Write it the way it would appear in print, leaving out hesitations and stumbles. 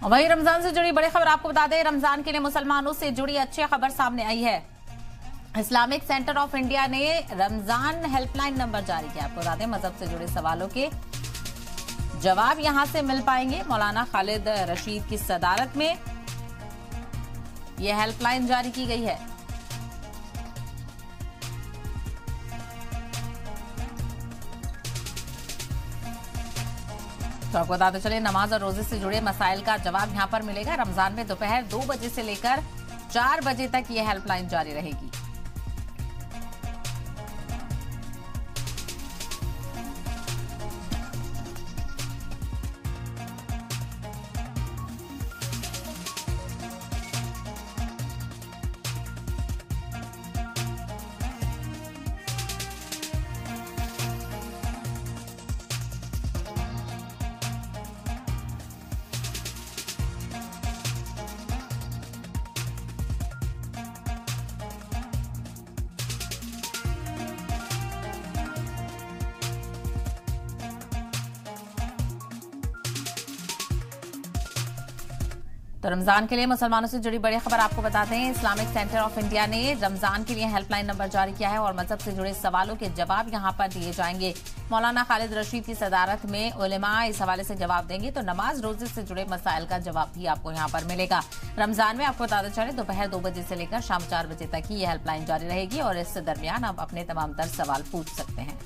वहीं रमजान से जुड़ी बड़ी खबर आपको बता दें, रमजान के लिए मुसलमानों से जुड़ी अच्छी खबर सामने आई है। इस्लामिक सेंटर ऑफ इंडिया ने रमजान हेल्पलाइन नंबर जारी किया। आपको बता दें, मजहब से जुड़े सवालों के जवाब यहां से मिल पाएंगे। मौलाना खालिद रशीद की सदारत में यह हेल्पलाइन जारी की गई है। तो आपको बताते चले, नमाज और रोजे से जुड़े मसाइल का जवाब यहां पर मिलेगा। रमजान में दोपहर 2 बजे से लेकर 4 बजे तक यह हेल्पलाइन जारी रहेगी। तो रमजान के लिए मुसलमानों से जुड़ी बड़ी खबर आपको बताते हैं। इस्लामिक सेंटर ऑफ इंडिया ने रमजान के लिए हेल्पलाइन नंबर जारी किया है और मजहब से जुड़े सवालों के जवाब यहां पर दिए जाएंगे। मौलाना खालिद रशीद की सदारत में उलेमा इस हवाले से जवाब देंगे। तो नमाज रोजे से जुड़े मसाइल का जवाब भी आपको यहां पर मिलेगा। रमजान में आपको बताते चले, दोपहर 2 बजे से लेकर शाम 4 बजे तक ही यह हेल्पलाइन जारी रहेगी और इस दरमियान आप अपने तमाम तर सवाल पूछ सकते हैं।